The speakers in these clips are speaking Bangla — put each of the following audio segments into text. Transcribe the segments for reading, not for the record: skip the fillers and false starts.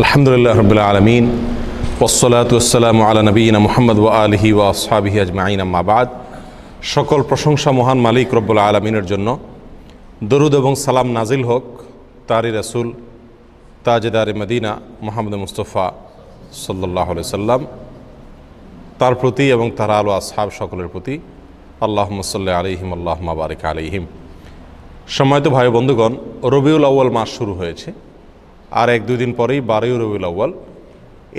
আলহামদুলিল্লাহ রাব্বিল আলামিন ওয়াসসালাতু ওয়াসসালামু আলা নবিয়িনা মুহাম্মদ ওয়া আলিহি ওয়া আসহাবিহি আজমাইন, আম্মা বাদ। সকল প্রশংসা মহান মালিক রব্বুল আলামিনের জন্য। দরুদ এবং সালাম নাজিল হোক তারই রাসূল তাজদারে মদিনা মুহাম্মদ মুস্তাফা সাল্লাল্লাহু আলাইহি সাল্লাম তার প্রতি এবং তার আলো আসহাব সকলের প্রতি। আল্লাহুম্মা সাল্লি আলাইহিম আল্লাহুম্মা বারিক আলাইহিম। সম্মানিত ভাই বন্ধুগণ, রবিউল আউয়াল মাস শুরু হয়েছে, আর এক দুই দিন পরেই 12ই রবিউল আউয়াল।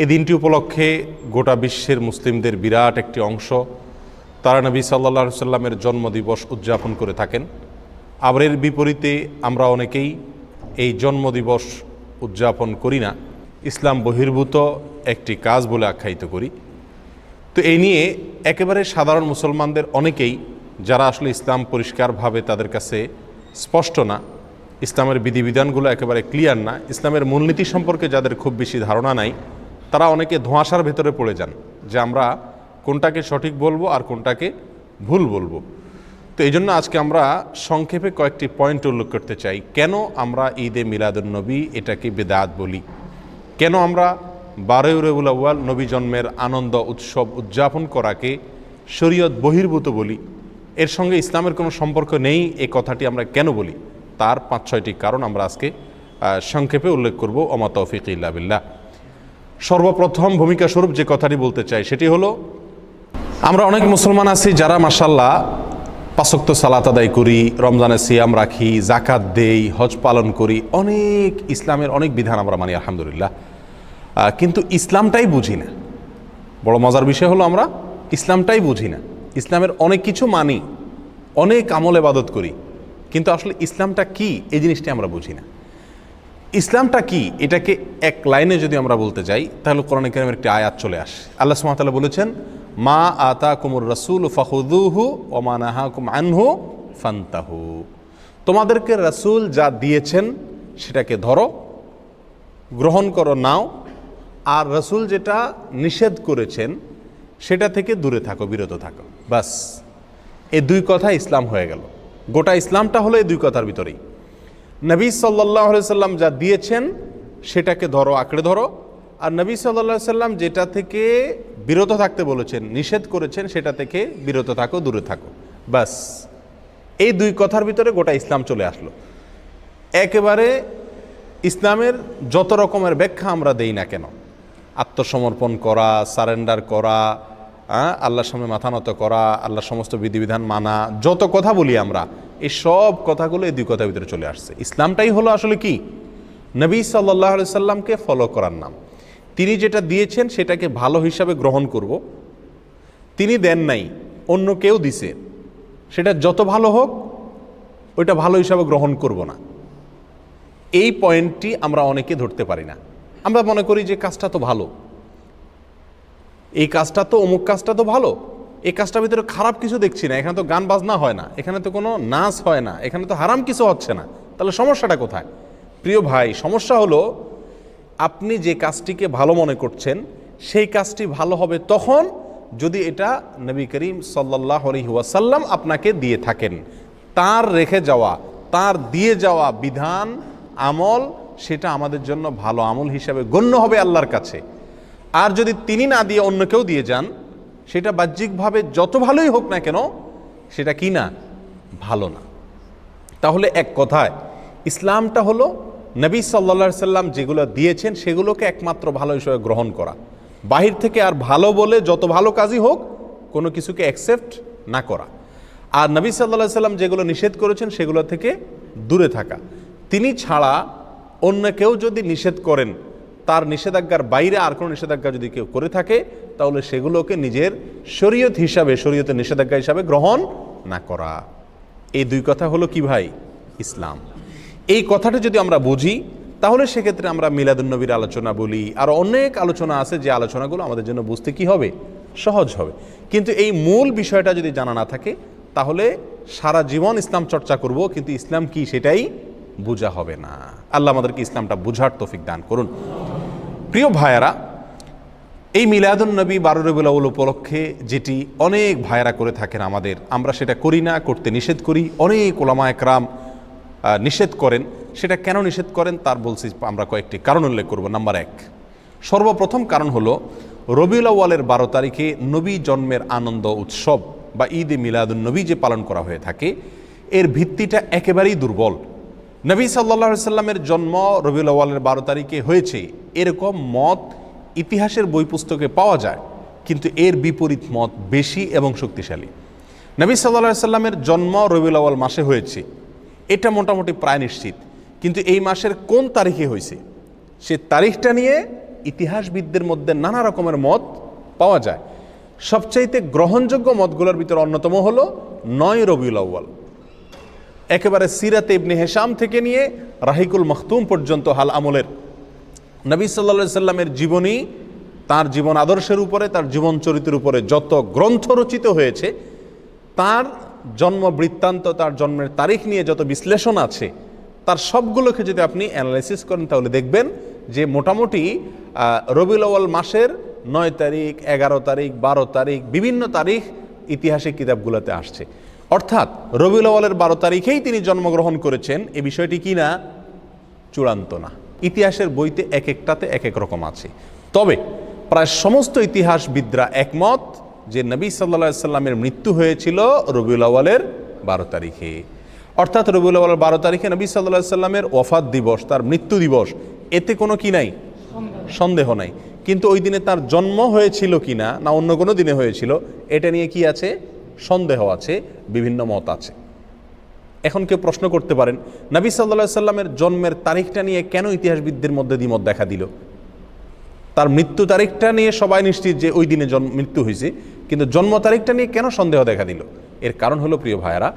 এই দিনটি উপলক্ষে গোটা বিশ্বের মুসলিমদের বিরাট একটি অংশ তারা নবী সাল্লাল্লাহু আলাইহি সাল্লামের জন্মদিবস উদযাপন করে থাকেন। আবার এর বিপরীতে আমরা অনেকেই এই জন্মদিবস উদযাপন করি না, ইসলাম বহির্ভূত একটি কাজ বলে আখ্যায়িত করি। তো এই নিয়ে একেবারে সাধারণ মুসলমানদের অনেকেই, যারা আসলে ইসলাম পরিষ্কারভাবে তাদের কাছে স্পষ্ট না, ইসলামের বিধিবিধানগুলো একেবারে ক্লিয়ার না, ইসলামের মূলনীতি সম্পর্কে যাদের খুব বেশি ধারণা নাই, তারা অনেকে ধোঁয়াশার ভেতরে পড়ে যান যে আমরা কোনটাকে সঠিক বলবো আর কোনটাকে ভুল বলবো। তো এই জন্য আজকে আমরা সংক্ষেপে কয়েকটি পয়েন্ট উল্লেখ করতে চাই। কেন আমরা ঈদে মিলাদুন্নবী এটাকে বেদাত বলি, কেন আমরা 12ই রবিউল আউয়াল নবী জন্মের আনন্দ উৎসব উদযাপন করাকে শরীয়ত বহির্ভূত বলি, এর সঙ্গে ইসলামের কোনো সম্পর্ক নেই এই কথাটি আমরা কেন বলি, তার 5-6টি কারণ আমরা আজকে সংক্ষেপে উল্লেখ করব। ওমা তৌফিক ইল্লা বিল্লাহ। সর্বপ্রথম ভূমিকা স্বরূপ যে কথাটি বলতে চাই সেটি হলো, আমরা অনেক মুসলমান আছি যারা মাশাআল্লাহ 5 ওয়াক্ত সালাত আদায় করি, রমজানে সিয়াম রাখি, জাকাত দেই, হজ পালন করি, অনেক ইসলামের অনেক বিধান আমরা মানি আলহামদুলিল্লাহ, কিন্তু ইসলামটাই বুঝি না। বড় মজার বিষয় হলো আমরা ইসলামটাই বুঝি না। ইসলামের অনেক কিছু মানি, অনেক আমল ইবাদত করি, কিন্তু আসলে ইসলামটা কি এই জিনিসটি আমরা বুঝি না। ইসলামটা কি এটাকে এক লাইনে যদি আমরা বলতে যাই তাহলে কোরআন কারীমের একটি আয়াত চলে আসে। আল্লাহ সুবহানাহু ওয়া তাআলা বলেছেন, মা আতাকুমুর রাসূলু ফাখুযুহু ওয়া মা নাহাকুম আনহু ফান্তাহু। তোমাদেরকে রাসূল যা দিয়েছেন সেটাকে ধরো, গ্রহণ করো, নাও, আর রাসূল যেটা নিষেধ করেছেন সেটা থেকে দূরে থাকো, বিরত থাকো। বাস, এই দুই কথা ইসলাম হয়ে গেল। গোটা ইসলামটা হলো এই দুই কথার ভিতরেই। নবী সাল্লাল্লাহু আলাইহি সাল্লাম যা দিয়েছেন সেটাকে ধরো, আঁকড়ে ধরো, আর নবী সাল্লাল্লাহু আলাইহি সাল্লাম যেটা থেকে বিরত থাকতে বলেছেন, নিষেধ করেছেন, সেটা থেকে বিরত থাকো, দূরে থাকো। বাস, এই দুই কথার ভিতরে গোটা ইসলাম চলে আসলো। একেবারে ইসলামের যত রকমের ব্যাখ্যা আমরা দেই না কেন, আত্মসমর্পণ করা, সারেন্ডার করা, আল্লাহর সামনে মাথা নত করা, আল্লাহর সমস্ত বিধিবিধান মানা, যত কথা বলি আমরা, এই সব কথাগুলো এই দুই কথার ভিতরে চলে আসছে। ইসলামটাই হলো আসলে কি, নবী সাল্লাল্লাহু আলাইহি সাল্লামকে ফলো করার নাম। তিনি যেটা দিয়েছেন সেটাকে ভালো হিসাবে গ্রহণ করব। তিনি দেন নাই, অন্য কেউ দিছে, সেটা যত ভালো হোক ওইটা ভালো হিসাবে গ্রহণ করব না। এই পয়েন্টটি আমরা অনেকে ধরতে পারি না। আমরা মনে করি যে কাজটা তো ভালো, এই কাজটা তো, অমুক কাজটা তো ভালো, এই কাজটার ভিতরে খারাপ কিছু দেখছি না, এখানে তো গান বাজনা হয় না, এখানে তো কোনো নাচ হয় না, এখানে তো হারাম কিছু হচ্ছে না, তাহলে সমস্যাটা কোথায়? প্রিয় ভাই, সমস্যা হলো আপনি যে কাজটিকে ভালো মনে করছেন সেই কাজটি ভালো হবে তখন যদি এটা নবী করিম সাল্লাল্লাহু আলাইহি ওয়াসাল্লাম আপনাকে দিয়ে থাকেন। তার রেখে যাওয়া, তার দিয়ে যাওয়া বিধান, আমল, সেটা আমাদের জন্য ভালো আমল হিসাবে গণ্য হবে আল্লাহর কাছে। আর যদি তিনি না দিয়ে অন্য কেউ দিয়ে যান, সেটা বাহ্যিকভাবে যত ভালোই হোক না কেন, সেটা কি না, ভালো না। তাহলে এক কথায় ইসলামটা হলো নবী সাল্লাল্লাহু আলাইহি সাল্লাম যেগুলো দিয়েছেন সেগুলোকে একমাত্র ভালো হিসেবে গ্রহণ করা, বাহির থেকে আর ভালো বলে যত ভালো কাজই হোক কোনো কিছুকে অ্যাকসেপ্ট না করা, আর নবী সাল্লাল্লাহু আলাইহি সাল্লাম যেগুলো নিষেধ করেছেন সেগুলো থেকে দূরে থাকা। তিনি ছাড়া অন্য কেউ যদি নিষেধ করেন, তার নিষেধাজ্ঞার বাইরে আর কোনো নিষেধাজ্ঞা যদি কেউ করে থাকে, তাহলে সেগুলোকে নিজের শরীয়ত হিসাবে, শরীয়তের নিষেধাজ্ঞা হিসাবে গ্রহণ না করা। এই দুই কথা হলো কি ভাই, ইসলাম। এই কথাটা যদি আমরা বুঝি তাহলে সেক্ষেত্রে আমরা মিলাদুন্নবীর আলোচনা বলি, আর অনেক আলোচনা আছে যে আলোচনাগুলো আমাদের জন্য বুঝতে কি হবে, সহজ হবে। কিন্তু এই মূল বিষয়টা যদি জানা না থাকে তাহলে সারা জীবন ইসলাম চর্চা করব, কিন্তু ইসলাম কি সেটাই বোঝা হবে না। আল্লাহ আমাদেরকে ইসলামটা বুঝার তৌফিক দান করুন। প্রিয় ভাইয়েরা, এই মিলাদুন্নবী 12 রবিউল আউয়াল উপলক্ষে যেটি অনেক ভাইয়েরা করে থাকেন আমাদের, আমরা সেটা করি না, করতে নিষেধ করি। অনেক উলামা একরাম নিষেধ করেন, সেটা কেন নিষেধ করেন তার বলছি আমরা কয়েকটি কারণ উল্লেখ করব। নাম্বার 1, সর্বপ্রথম কারণ হলো রবিউল আউয়ালের 12 তারিখে নবী জন্মের আনন্দ উৎসব বা ঈদে মিলাদুন নবী যে পালন করা হয়ে থাকে, এর ভিত্তিটা একেবারেই দুর্বল। নবী সাল্লাল্লাহু আলাইহি সাল্লামের জন্ম রবিউল আউয়ালের 12 তারিখে হয়েছে এরকম মত ইতিহাসের বই পুস্তকে পাওয়া যায়, কিন্তু এর বিপরীত মত বেশি এবং শক্তিশালী। নবী সাল্লাল্লাহু আলাইহি সাল্লামের জন্ম রবিউল আউয়াল মাসে হয়েছে, এটা মোটামুটি প্রায় নিশ্চিত, কিন্তু এই মাসের কোন তারিখে হয়েছে সে তারিখটা নিয়ে ইতিহাসবিদদের মধ্যে নানা রকমের মত পাওয়া যায়। সবচাইতে গ্রহণযোগ্য মতগুলোর ভিতরে অন্যতম হলো 9 রবিউল আউয়াল। একেবারে সিরাতে ইবনে হিশাম থেকে নিয়ে রাহিকুল মখতুম পর্যন্ত হাল আমলের নবী সাল্লাল্লাহু আলাইহি সাল্লামের জীবনী, তার জীবন আদর্শের উপরে, তার জীবন চরিত্রের উপরে যত গ্রন্থ রচিত হয়েছে, তার জন্ম বৃত্তান্ত, তার জন্মের তারিখ নিয়ে যত বিশ্লেষণ আছে, তার সবগুলোকে যদি আপনি অ্যানালাইসিস করেন তাহলে দেখবেন যে মোটামুটি রবিউল আউয়াল মাসের 9 তারিখ, 11 তারিখ, 12 তারিখ, বিভিন্ন তারিখ ইতিহাসের কিতাবগুলোতে আসছে। অর্থাৎ রবিউল আউয়ালের 12 তারিখেই তিনি জন্মগ্রহণ করেছেন, এই বিষয়টি কি না চূড়ান্ত না। ইতিহাসের বইতে এক একটাতে এক এক রকম আছে, তবে প্রায় সমস্ত ইতিহাসবিদরা একমত যে নবী সাল্লাল্লাহু আলাইহি সাল্লামের মৃত্যু হয়েছিল রবিউল আউয়ালের 12 তারিখে। অর্থাৎ রবিউল আউয়ালের 12 তারিখে নবী সাল্লাল্লাহু আলাইহি সাল্লামের ওয়াফাত দিবস, তার মৃত্যু দিবস, এতে কোনো কি নাই, সন্দেহ নাই। কিন্তু ওই দিনে তার জন্ম হয়েছিল কিনা না অন্য কোনো দিনে হয়েছিল, এটা নিয়ে কি আছে, সন্দেহ আছে, বিভিন্ন মত আছে। এখন কেউ প্রশ্ন করতে পারেন, নবী সাল্লাল্লাহু আলাইহি সাল্লামের জন্মের তারিখটা নিয়ে কেন ইতিহাসবিদদের মধ্যে দ্বিমত দেখা দিল? তার মৃত্যু তারিখটা নিয়ে সবাই নিশ্চিত যে ওই দিনে মৃত্যু হয়েছে, কিন্তু জন্ম তারিখটা নিয়ে কেন সন্দেহ দেখা দিল? এর কারণ হলো, প্রিয় ভাইয়েরা,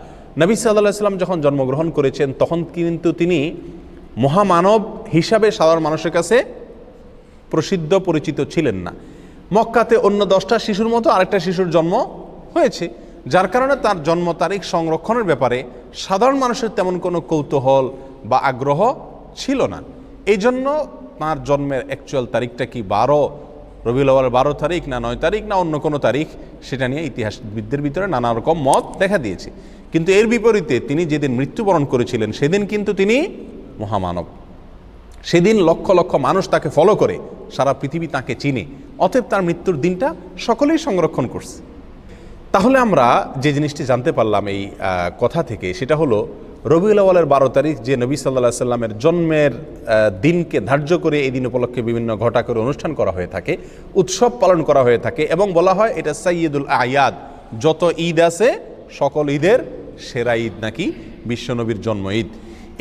নবী সাল্লাল্লাহু আলাইহি সাল্লাম যখন জন্মগ্রহণ করেছেন তখন কিন্তু তিনি মহামানব হিসাবে সাধারণ মানুষের কাছে প্রসিদ্ধ পরিচিত ছিলেন না। মক্কাতে অন্য 10টা শিশুর মতো আরেকটা শিশুর জন্ম হয়েছে, যার কারণে তার জন্ম তারিখ সংরক্ষণের ব্যাপারে সাধারণ মানুষের তেমন কোনো কৌতূহল বা আগ্রহ ছিল না। এই জন্য তাঁর জন্মের অ্যাকচুয়াল তারিখটা কি রবিউল আউয়াল 12 তারিখ না 9 তারিখ না অন্য কোনো তারিখ, সেটা নিয়ে ইতিহাসবিদদের ভিতরে নানা রকম মত দেখা দিয়েছে। কিন্তু এর বিপরীতে তিনি যেদিন মৃত্যুবরণ করেছিলেন সেদিন কিন্তু তিনি মহামানব। সেদিন লক্ষ লক্ষ মানুষ তাকে ফলো করে, সারা পৃথিবী তাকে চিনে, অতএব তার মৃত্যুর দিনটা সকলেই সংরক্ষণ করছে। তাহলে আমরা যে জিনিসটি জানতে পারলাম এই কথা থেকে, সেটা হলো রবিউল আউয়ালের 12 তারিখ যে নবী সাল্লাল্লাহু আলাইহি সাল্লামের জন্মের দিনকে ধার্য করে এই দিন উপলক্ষে বিভিন্ন ঘটা করে অনুষ্ঠান করা হয়ে থাকে, উৎসব পালন করা হয়ে থাকে, এবং বলা হয় এটা সাইয়্যিদুল আয়াদ, যত ঈদ আছে সকল ঈদের সেরা ঈদ নাকি বিশ্বনবীর জন্ম ঈদ।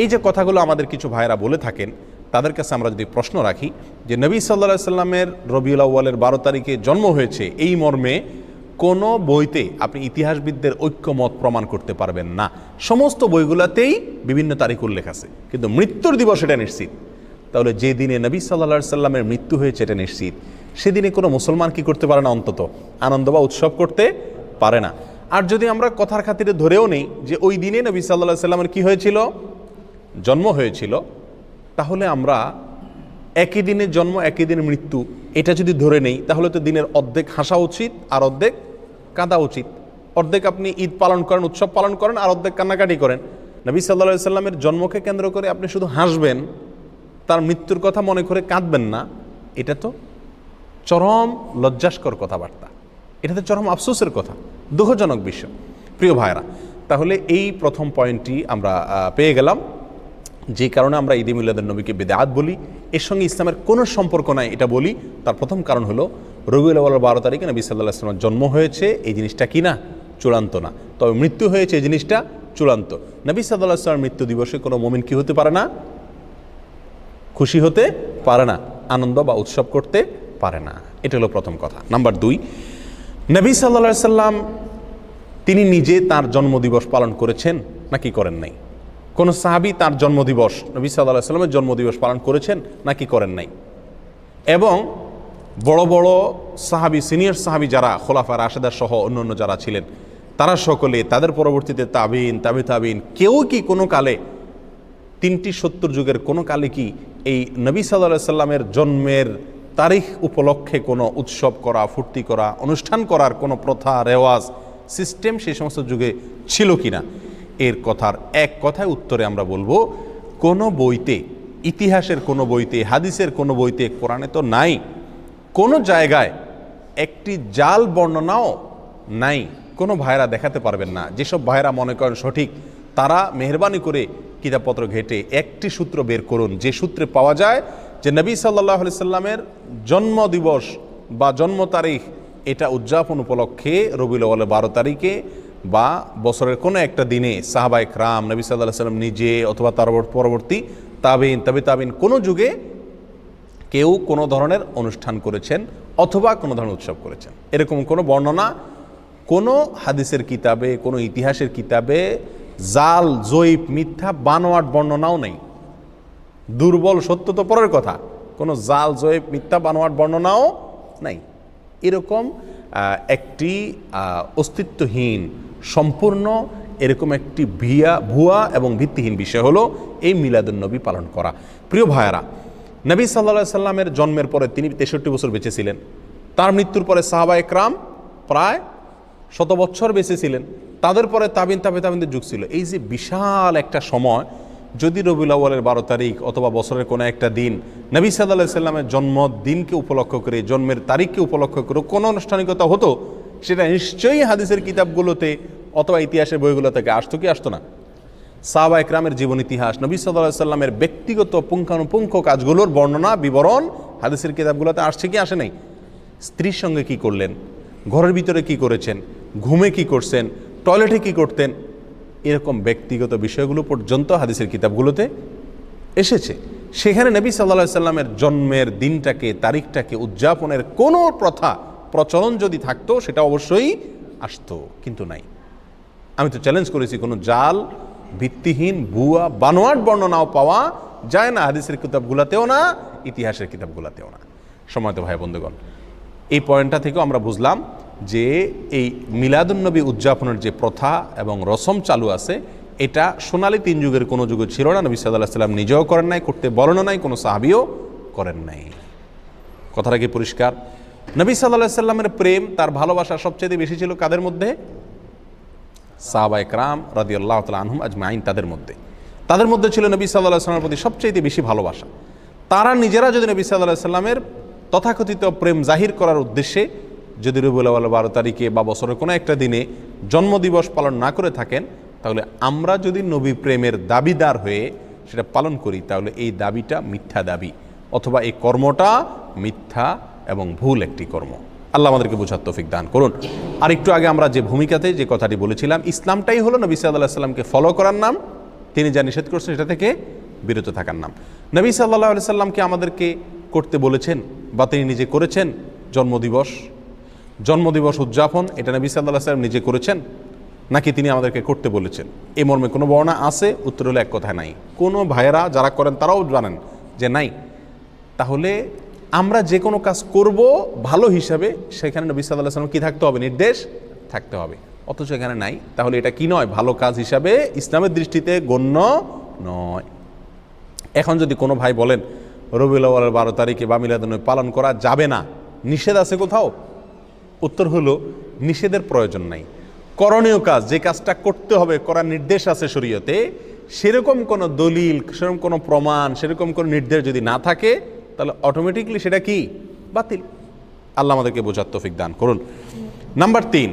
এই যে কথাগুলো আমাদের কিছু ভাইরা বলে থাকেন, তাদের কাছে আমরা যদি প্রশ্ন রাখি যে নবী সাল্লাল্লাহু আলাইহি সাল্লামের রবিউল আউয়ালের 12 তারিখে জন্ম হয়েছে এই মর্মে কোনো বইতে আপনি ইতিহাসবিদদের ঐক্যমত প্রমাণ করতে পারবেন না। সমস্ত বইগুলোতেই বিভিন্ন তারিখ উল্লেখ আছে, কিন্তু মৃত্যুর দিবস এটা নিশ্চিত। তাহলে যে দিনে নবী সাল্লাল্লাহু আলাইহি সাল্লামের মৃত্যু হয়েছে এটা নিশ্চিত, সেদিনে কোনো মুসলমান কি করতে পারে না, অন্তত আনন্দ বা উৎসব করতে পারে না। আর যদি আমরা কথার খাতিরে ধরেও নেই যে ওই দিনে নবী সাল্লাল্লাহু আলাইহি সাল্লামের কি হয়েছিল, জন্ম হয়েছিল, তাহলে আমরা একই দিনে জন্ম একই দিনে মৃত্যু এটা যদি ধরে নেই, তাহলে তো দিনের অর্ধেক হাসা উচিত আর অর্ধেক কাঁদা উচিত। অর্ধেক আপনি ঈদ পালন করেন, উৎসব পালন করেন, আর অর্ধেক কান্নাকাটি করেন। নবী সাল্লাল্লাহু আলাইহি সাল্লামের জন্মকে কেন্দ্র করে আপনি শুধু হাসবেন, তার মৃত্যুর কথা মনে করে কাঁদবেন না, এটা তো চরম লজ্জাস্কর কথাবার্তা, এটা তো চরম আফসোসের কথা, দুঃখজনক বিষয়। প্রিয় ভাইরা, তাহলে এই প্রথম পয়েন্টটি আমরা পেয়ে গেলাম, যে কারণে আমরা ঈদে মিলাদুন নবীকে বিদআত বলি, এর সঙ্গে ইসলামের কোনো সম্পর্ক নাই এটা বলি। তার প্রথম কারণ হলো রবিউল আউয়ালের 12 তারিখে নবী সাল্লাল্লাহু আলাইহি ওয়াসাল্লামের জন্ম হয়েছে, এই জিনিসটা কি না চূড়ান্ত না, তবে মৃত্যু হয়েছে এই জিনিসটা চূড়ান্ত। নবী সাল্লাল্লাহু আলাইহি ওয়াসাল্লামের মৃত্যু দিবসে কোনো মুমিন কি হতে পারে না, খুশি হতে পারে না, আনন্দ বা উৎসব করতে পারে না। এটা হলো প্রথম কথা। নাম্বার 2, নবী সাল্লাল্লাহু আলাইহি ওয়াসাল্লাম তিনি নিজে তার জন্মদিবস পালন করেছেন নাকি করেন নাই? কোন সাহাবী তার জন্মদিবস, নবী সাল্লাল্লাহু আলাইহি ওয়াসাল্লামের জন্মদিবস পালন করেছেন নাকি করেন নাই? এবং বড় বড় সাহাবী, সিনিয়র সাহাবী যারা খোলাফা রাশেদা সহ অন্যান্য যারা ছিলেন, তারা সকলে, তাদের পরবর্তীতে তাবিন, তাবিন, কেউ কি কোনো কালে 3টি 70 যুগের কোনো কালে কি এই নবী সাল্লাল্লাহু আলাইহি ওয়াসাল্লামের জন্মের তারিখ উপলক্ষে কোনো উৎসব করা, ফুর্তি করা, অনুষ্ঠান করার কোনো প্রথা, রেওয়াজ, সিস্টেম সেই সমস্ত যুগে ছিল কিনা, এর কথার এক কথায় উত্তরে আমরা বলবো, কোনো বইতে, ইতিহাসের কোনো বইতে, হাদিসের কোনো বইতে, কোরআনে তো নাই, কোনো জায়গায় একটি জাল বর্ণনাও নাই। কোনো ভাইরা দেখাতে পারবেন না। যেসব ভাইরা মনে করেন সঠিক, তারা মেহরবানি করে কিতাবপত্র ঘেটে একটি সূত্র বের করুন, যে সূত্রে পাওয়া যায় যে নবী সাল্লাল্লাহু আলাইহি সাল্লামের জন্মদিবস বা জন্ম তারিখ এটা উদযাপন উপলক্ষে রবিউল আউয়ালের 12 তারিখে বা বছরের কোনো একটা দিনে সাহাবায়ে কেরাম, নবী সাল্লাল্লাহু আলাইহি সাল্লাম নিজে অথবা তার পরবর্তী তাবিন, তাবিন কোনো যুগে কেউ কোনো ধরনের অনুষ্ঠান করেছেন অথবা কোনো ধরনের উৎসব করেছেন, এরকম কোনো বর্ণনা কোনো হাদিসের কিতাবে, কোনো ইতিহাসের কিতাবে জাল, জয়ীফ, মিথ্যা, বানোয়াট বর্ণনাও নেই। দুর্বল, সত্য তো পরের কথা, কোনো জাল, জয়ীফ, মিথ্যা, বানোয়াট বর্ণনাও নাই। এরকম একটি অস্তিত্বহীন, সম্পূর্ণ এরকম একটি ভুয়া এবং ভিত্তিহীন বিষয় হলো এই মিলাদুন্নবী পালন করা। প্রিয় ভাইয়ারা, নবী সাল্লাল্লাহু আলাইহি সাল্লামের জন্মের পরে তিনি 63 বছর বেঁচে ছিলেন। তার মৃত্যুর পরে সাহাবায়ে কেরাম প্রায় 100 বছর বেঁচে ছিলেন। তাদের পরে তাবিনদের যুগ ছিল। এই যে বিশাল একটা সময়, যদি রবিউল আউয়ালের 12 তারিখ অথবা বছরের কোনো একটা দিন নবী সাল্লাল্লাহু আলাইহি সাল্লামের জন্মদিনকে উপলক্ষ করে, জন্মের তারিখকে উপলক্ষ করে কোনো আনুষ্ঠানিকতা হতো, সেটা নিশ্চয়ই হাদিসের কিতাবগুলোতে অথবা ইতিহাসের বইগুলো থেকে আসতো কি আসতো না? সাহাবায়ে কেরামের জীবন ইতিহাস, নবী সাল্লাল্লাহু আলাইহি সাল্লামের ব্যক্তিগত পুঙ্খানুপুঙ্খ কাজগুলোর বর্ণনা, বিবরণ হাদিসের কিতাবগুলোতে আসছে কি আসে নাই? স্ত্রীর সঙ্গে কি করলেন, ঘরের ভিতরে কি করেছেন, ঘুমে কি করছেন, টয়লেটে কি করতেন, এরকম ব্যক্তিগত বিষয়গুলো পর্যন্ত হাদিসের কিতাবগুলোতে এসেছে। সেখানে নবী সাল্লাল্লাহু আলাইহি সাল্লামের জন্মের দিনটাকে, তারিখটাকে উদযাপনের কোনো প্রথা, প্রচলন যদি থাকতো, সেটা অবশ্যই আসতো, কিন্তু নাই। আমি তো চ্যালেঞ্জ করেছি, কোনো জাল, ভিত্তিহীন, ভুয়া, বানোয়াট বর্ণনাও পাওয়া যায় না হাদিসের কিতাবগুলোতেও না, ইতিহাসের কিতাবগুলোতেও না। সম্মানিত ভাই বন্ধুগণ, এই পয়েন্টটা থেকেও আমরা বুঝলাম যে এই মিলাদুন্নবী উদযাপনের যে প্রথা এবং রসম চালু আছে, এটা সোনালী 3 যুগের কোনো যুগে ছিল না। নবী সাল্লাল্লাহু আলাইহি সাল্লাম নিজেও করেন নাই, করতে বলেন নাই, কোনো সাহাবীও করেন নাই। কথাটা কি পরিষ্কার? নবী সাল্লাল্লাহু আলাইহি সাল্লামের প্রেম, তার ভালোবাসা সবচেয়ে বেশি ছিল কাদের মধ্যে? সাহাবায়ে কেরাম রাদিয়াল্লাহু তাআলা আনহুম আজমাইন, তাদের মধ্যে ছিল নবী সাল্লাল্লাহু আলাইহি সাল্লামের প্রতি সবচেয়ে বেশি ভালোবাসা। তারা নিজেরা যদি নবী সাল্লাল্লাহু আলাইহি সাল্লামের তথাকথিত প্রেম জাহির করার উদ্দেশ্যে যদি রবিউল আউয়াল 12 তারিখে বা বছরের কোনো একটা দিনে জন্মদিবস পালন না করে থাকেন, তাহলে আমরা যদি নবী প্রেমের দাবিদার হয়ে সেটা পালন করি, তাহলে এই দাবিটা মিথ্যা দাবি, অথবা এই কর্মটা মিথ্যা এবং ভুল একটি কর্ম। আল্লাহ আমাদেরকে বোঝার তৌফিক দান করুন। আর একটু আগে আমরা যে ভূমিকাতে যে কথাটি বলেছিলাম, ইসলামটাই হলো নবী সাল্লাল্লাহু আলাইহি সাল্লামকে ফলো করার নাম, তিনি যা নিষেধ করছেন সেটা থেকে বিরত থাকার নাম। নবী সাল্লাল্লাহু আলাইহি সাল্লামকে আমাদেরকে করতে বলেছেন বা তিনি নিজে করেছেন জন্মদিবস উদযাপন, এটা নবী সাল্লাল্লাহু আলাইহি সাল্লাম নিজে করেছেন নাকি তিনি আমাদেরকে করতে বলেছেন? এই মর্মে কোনো বর্ণনা আছে? উত্তর হলো এক কথায় নাই। কোনো ভাইয়েরা যারা করেন তারাও জানেন যে নাই। তাহলে আমরা যে কোনো কাজ করব ভালো হিসাবে, সেখানে নবী সাল্লাল্লাহু আলাইহি সাল্লাম কি থাকতে হবে? নির্দেশ থাকতে হবে। অথচ এখানে নাই। তাহলে এটা কি নয়? ভালো কাজ হিসাবে ইসলামের দৃষ্টিতে গণ্য নয়। এখন যদি কোনো ভাই বলেন রবিউল আউয়ালের 12 তারিখে বা মিলাদুন্নবী পালন করা যাবে না, নিষেধ আছে কোথাও? উত্তর হলো নিষেধের প্রয়োজন নাই। করণীয় কাজ, যে কাজটা করতে হবে, করার নির্দেশ আছে শরীয়তে, সেরকম কোনো দলিল, সেরকম কোনো প্রমাণ, সেরকম কোনো নির্দেশ যদি না থাকে, তাহলে অটোমেটিকলি সেটা কি? বাতিল। আল্লাহ আমাদেরকে বোঝার তৌফিক দান করুন। নাম্বার 3,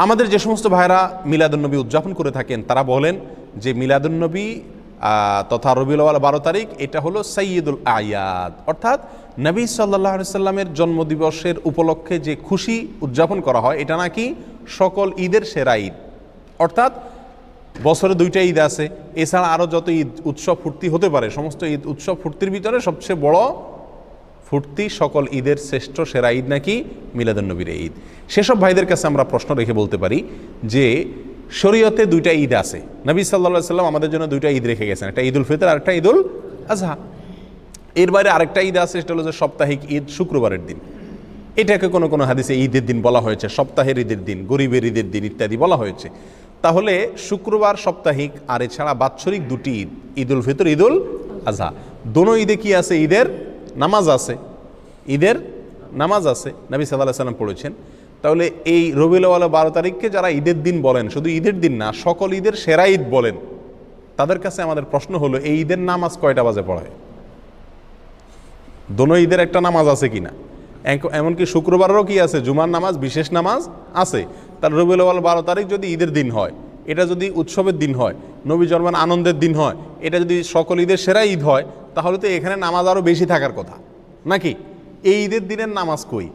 আমাদের যে সমস্ত ভাইরা মিলাদুন্নবী উদযাপন করে থাকেন, তারা বলেন যে মিলাদুন্নবী তথা রবিউল আউয়াল 12 তারিখ এটা হলো সাইয়্যিদুল আয়াদ, অর্থাৎ নবী সাল্লাল্লাহু আলাইহি সাল্লামের জন্মদিবসের উপলক্ষে যে খুশি উদযাপন করা হয়, এটা নাকি সকল ঈদের সেরা ঈদ। অর্থাৎ বছরে 2টা ঈদ আছে, এছাড়া আরও যত ঈদ উৎসব ফুর্তি হতে পারে, সমস্ত ঈদ উৎসব ফুর্তির ভিতরে সবচেয়ে বড় ফুর্তি, সকল ঈদের শ্রেষ্ঠ সেরা ঈদ নাকি মিলাদুন্নবীর ঈদ। সেসব ভাইদের কাছে আমরা প্রশ্ন রেখে বলতে পারি যে শরীয়তে 2টা ঈদ আছে, নবী সাল্লাল্লাহু আলাইহি সাল্লাম আমাদের জন্য 2টা ঈদ রেখে গেছেন, একটা ঈদুল ফিতর আর একটা ঈদুল আজহা। এর বাইরে আরেকটা ঈদ আছে, সেটা হলো যে সাপ্তাহিক ঈদ, শুক্রবারের দিন। এটাকে কোনো কোনো হাদিসে ঈদের দিন বলা হয়েছে, সপ্তাহের ঈদের দিন, গরিবের ঈদের দিন ইত্যাদি বলা হয়েছে। তাহলে শুক্রবার সাপ্তাহিক আর এছাড়া বাৎসরিক 2টি ঈদ, ঈদুল ফিতর, ঈদুল আজহা, দোনো ঈদে কি আছে? ঈদের নামাজ আছে, ঈদের নামাজ আছে, নবী সাল্লাল্লাহু আলাইহি সাল্লাম পড়েছেন। তাহলে এই রবিউল আউয়াল 12 তারিখকে যারা ঈদের দিন বলেন, শুধু ঈদের দিন না, সকল ঈদের সেরা ঈদ বলেন, তাদের কাছে আমাদের প্রশ্ন হলো, এই ঈদের নামাজ কয়টা বাজে পড়ায়? দোনো ঈদের একটা নামাজ আছে কিনা? এমনকি শুক্রবারেরও কি আছে, জুমার নামাজ, বিশেষ নামাজ আছে। তার রবিউল আউয়াল 12 তারিখ যদি ঈদের দিন হয়, এটা যদি উৎসবের দিন হয়, নবী জন্মের আনন্দের দিন হয়, এটা যদি সকল ঈদের সেরা ঈদ হয়, তাহলে তো এখানে নামাজ আরও বেশি থাকার কথা নাকি? এই ঈদের দিনের নামাজ কই?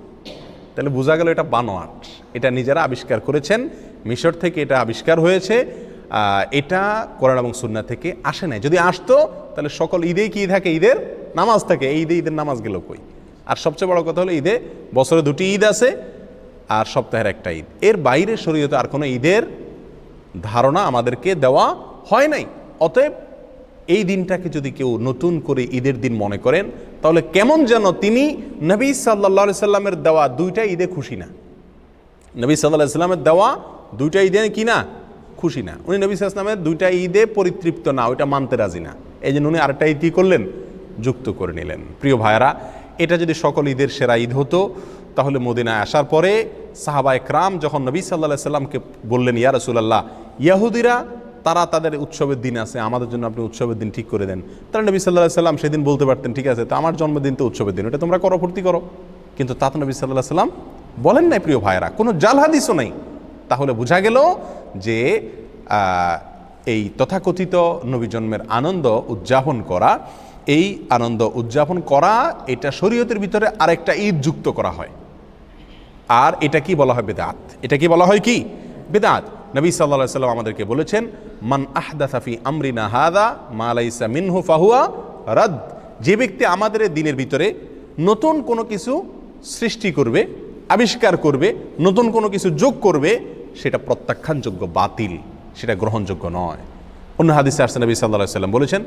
তাহলে বোঝা গেল এটা বানোয়াট, এটা নিজেরা আবিষ্কার করেছেন, মিশর থেকে এটা আবিষ্কার হয়েছে, এটা কোরআন এবং সুন্নাহ থেকে আসে নাই। যদি আসতো তাহলে সকল ঈদেই কি থাকে, ঈদের নামাজ থাকে। এই ঈদে ঈদের নামাজ গেল কই? আর সবচেয়ে বড় কথা হলো, ঈদে বছরে 2টি ঈদ আছে আর সপ্তাহের একটা ঈদ, এর বাইরে শরীয়তে আর কোনো ঈদের ধারণা আমাদেরকে দেওয়া হয় নাই। অতএব এই দিনটাকে যদি কেউ নতুন করে ঈদের দিন মনে করেন, তাহলে কেমন যেন তিনি নবী সাল্লাল্লাহু আলাইহি সাল্লামের দেওয়া 2টা ঈদে খুশি না। নবী সাল্লাল্লাহু আলাইহি সাল্লামের দেওয়া 2টা ঈদে কি না, খুশি না। উনি নবী সাল্লাল্লাহু আলাইহি সাল্লামের 2টা ঈদে পরিতৃপ্ত না, ওইটা মানতে রাজি না। এই জন্য উনি আরেকটা ঈদ কি করলেন, যুক্ত করে নিলেন। প্রিয় ভাইয়েরা, এটা যদি সকল ঈদের সেরা ঈদ হতো, তাহলে মদিনায় আসার পরে সাহাবা একরাম যখন নবী সাল্লাল্লাহু আলাইহি সাল্লামকে বললেন, ইয়া রাসূলুল্লাহ, ইয়াহুদিরা তারা তাদের উৎসবের দিন আছে, আমাদের জন্য আপনি উৎসবের দিন ঠিক করে দেন। তারা নবী সাল্লাল্লাহু আলাইহি সাল্লাম সেদিন বলতে পারতেন, ঠিক আছে, তো আমার জন্মদিন তো উৎসবের দিন, এটা তোমরা করো, ফুর্তি করো। কিন্তু তা তো নবী সাল্লাল্লাহু আলাইহি সাল্লাম বলেন নাই। প্রিয় ভাইয়েরা, কোনো জাল হাদিসও নেই। তাহলে বোঝা গেল যে এই তথাকথিত নবী জন্মের আনন্দ উদযাপন করা, এই আনন্দ উদযাপন করা, এটা শরীয়তের ভিতরে আরেকটা ঈদ যুক্ত করা হয়। আর এটা কি বলা হয়, বিদআত। এটা কি বলা হয়, কি বিদআত। নবী সাল্লাল্লাহু আলাইহি সাল্লাম আমাদেরকে বলেছেন, মান আহদাসা ফি আমরিনা হাযা মা লাইসা মিনহু ফাহুয়া রাদ। যে ব্যক্তি আমাদের দিনের ভিতরে নতুন কোনো কিছু সৃষ্টি করবে, আবিষ্কার করবে, নতুন কোনো কিছু যোগ করবে, সেটা প্রত্যাখ্যানযোগ্য, বাতিল, সেটা গ্রহণযোগ্য নয়। অন্য হাদিসে আসছে নবী সাল্লাল্লাহু আলাইহি সাল্লাম বলেছেন,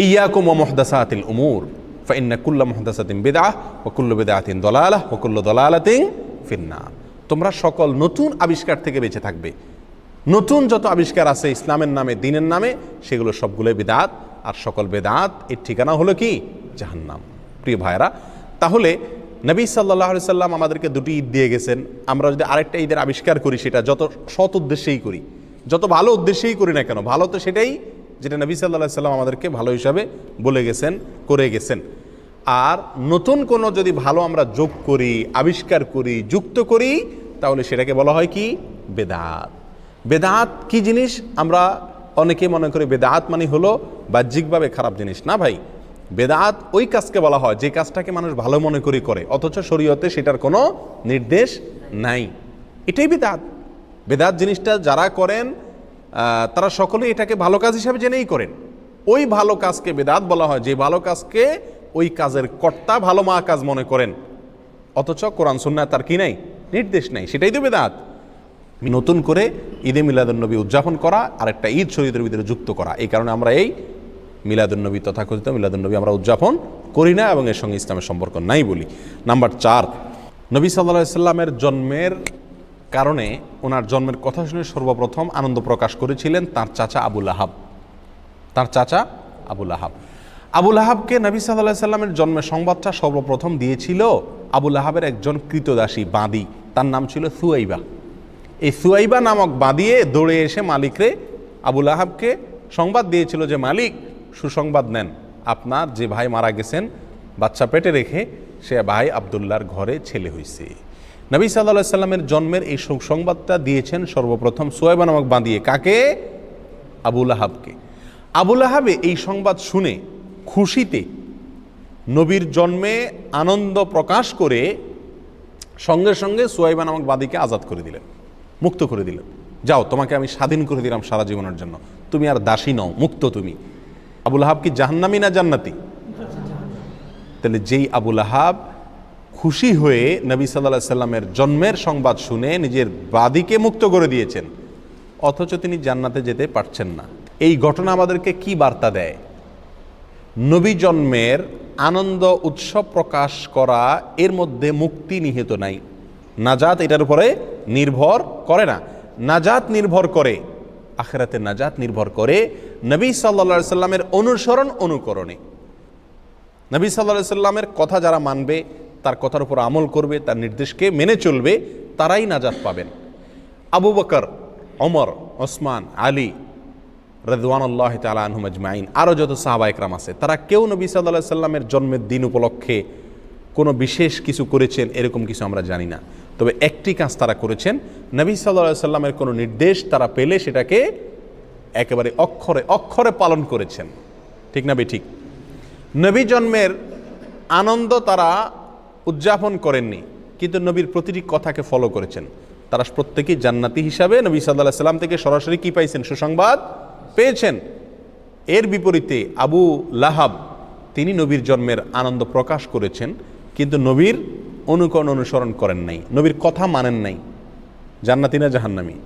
ইয়াকুম ওয়া মুহদাসাতিল উমুর ফাইন্না কুল্লা মুহদাসাতিন বিদআহ ওয়া কুল্লু বিদআতিন দালালাহ ওয়া কুল্লু দালালাতিন ফিন্নার। তোমরা সকল নতুন আবিষ্কার থেকে বেঁচে থাকবে। নতুন যত আবিষ্কার আছে ইসলামের নামে, দ্বীনের নামে, সেগুলো সবগুলোই বিদআত, আর সকল বিদআত এর ঠিকানা হলো কি, জাহান্নাম। প্রিয় ভাইরা, তাহলে নবী সাল্লাল্লাহু আলাইহি সাল্লাম আমাদেরকে 2টি ঈদ দিয়ে গেছেন। আমরা যদি আরেকটা ঈদের আবিষ্কার করি, সেটা যত সৎ উদ্দেশ্যেই করি, যত ভালো উদ্দেশ্যেই করি না কেন, ভালো তো সেটাই যেটা নবী সাল্লাল্লাহু আলাইহি সাল্লাম আমাদেরকে ভালো হিসাবে বলে গেছেন, করে গেছেন। আর নতুন কোনো যদি ভালো আমরা যোগ করি, আবিষ্কার করি, যুক্ত করি, তাহলে সেটাকে বলা হয় কি, বেদাত। বেদাত কি জিনিস? আমরা অনেকে মনে করি বেদাত মানে হলো বাহ্যিকভাবে খারাপ জিনিস। না ভাই, বেদাত ওই কাজকে বলা হয় যে কাজটাকে মানুষ ভালো মনে করি করে, অথচ শরীয়তে সেটার কোনো নির্দেশ নাই। এটাই বেদাত। বেদাত জিনিসটা যারা করেন তারা সকলেই এটাকে ভালো কাজ হিসাবে জেনেই করেন। ওই ভালো কাজকে বেদাত বলা হয় যে ভালো কাজকে ওই কাজের কর্তা ভালো কাজ মনে করেন, অথচ কোরআন সুন্নাহ তার কি নাই, নির্দেশ নাই। সেটাই তো বেদাত। নতুন করে ঈদে মিলাদুন্নবী উদযাপন করা, আর একটা ঈদ শরীয়তের ভিতরে যুক্ত করা। এই কারণে আমরা এই মিলাদুন্নবী, তথাকথিত মিলাদুন্নবী আমরা উদযাপন করি না এবং এর সঙ্গে ইসলামের সম্পর্ক নাই বলি। নাম্বার 4, নবী সাল্লাল্লাহু আলাইহি সাল্লামের জন্মের কারণে, ওনার জন্মের কথা শুনে সর্বপ্রথম আনন্দ প্রকাশ করেছিলেন তার চাচা আবু লাহাব। তার চাচা আবু লাহাব, আবু লাহাবকে নবী সাল্লাল্লাহু আলাইহি সাল্লামের জন্মের সংবাদটা সর্বপ্রথম দিয়েছিল আবু লাহাবের একজন কৃতদাসী বাঁদী, তার নাম ছিল সুয়াইবা। এই সুয়াইবা নামক বাঁদিয়ে দৌড়ে এসে মালিকরে, আবু লাহাবকে সংবাদ দিয়েছিল যে, মালিক সুসংবাদ নেন, আপনার যে ভাই মারা গেছেন বাচ্চা পেটে রেখে, সে ভাই আবদুল্লাহর ঘরে ছেলে হয়েছে। নবী সাল্লাল্লাহু আলাইহি সাল্লামের জন্মের এই সুসংবাদটা দিয়েছেন সর্বপ্রথম সুয়াইবা নামক বাঁদিয়ে। কাকে? আবু লাহাবকে। আবু লাহাবে এই সংবাদ শুনে খুশিতে নবীর জন্মে আনন্দ প্রকাশ করে সঙ্গে সঙ্গে সুয়াইবা নামক বাদীকে আজাদ করে দিলেন, মুক্ত করে দিলেন। যাও, তোমাকে আমি স্বাধীন করে দিলাম সারা জীবনের জন্য, তুমি আর দাসী নও, মুক্ত তুমি। আবু লাহাব কি জাহান্নামী না জান্নাতি? তাহলে যেই আবু লাহাব খুশি হয়ে নবী সাল্লাল্লাহু আলাইহি সাল্লামের জন্মের সংবাদ শুনে নিজের বাদীকে মুক্ত করে দিয়েছেন, অথচ তিনি জান্নাতে যেতে পারছেন না, এই ঘটনা আমাদেরকে কি বার্তা দেয়? নবী জন্মের আনন্দ উৎসব প্রকাশ করা, এর মধ্যে মুক্তি নিহিত নাই। নাজাত এটার উপরে নির্ভর করে না। নাজাত নির্ভর করে, আখিরাতে নাজাত নির্ভর করে নবী সাল্লাল্লাহু আলাইহি সাল্লামের অনুসরণ অনুকরণে। নবী সাল্লাল্লাহু আলাইহি সাল্লামের কথা যারা মানবে, তার কথার উপর আমল করবে, তার নির্দেশকে মেনে চলবে, তারাই নাজাত পাবেন। আবু বকর, ওমর, ওসমান, আলী রাদিয়াল্লাহু তাআলা আনহুম আজমাইন, আরও যত সাহাবা একরাম আছে, তারা কেউ নবী সাল্লাল্লাহু আলাইহি সাল্লামের জন্মের দিন উপলক্ষে কোনো বিশেষ কিছু করেছেন এরকম কিছু আমরা জানি না। তবে একটি কাজ তারা করেছেন, নবী সাল্লাল্লাহু আলাইহি সাল্লামের কোনো নির্দেশ তারা পেলে সেটাকে একেবারে অক্ষরে অক্ষরে পালন করেছেন। ঠিক না ঠিক? নবী জন্মের আনন্দ তারা উদযাপন করেননি, কিন্তু নবীর প্রতিটি কথাকে ফলো করেছেন। তারা প্রত্যেকেই জান্নাতি হিসাবে নবী সাল্লাল্লাহু আলাইহি সাল্লাম থেকে সরাসরি কি পাইছেন? সুসংবাদ পেয়েছেন। এর বিপরীতে আবু লাহাব, তিনি নবীর জন্মের আনন্দ প্রকাশ করেছেন, কিন্তু নবীর অনুকরণ অনুসরণ করেন নাই, নবীর কথা মানেন নাই। জান্নাতি না জাহান্নামী?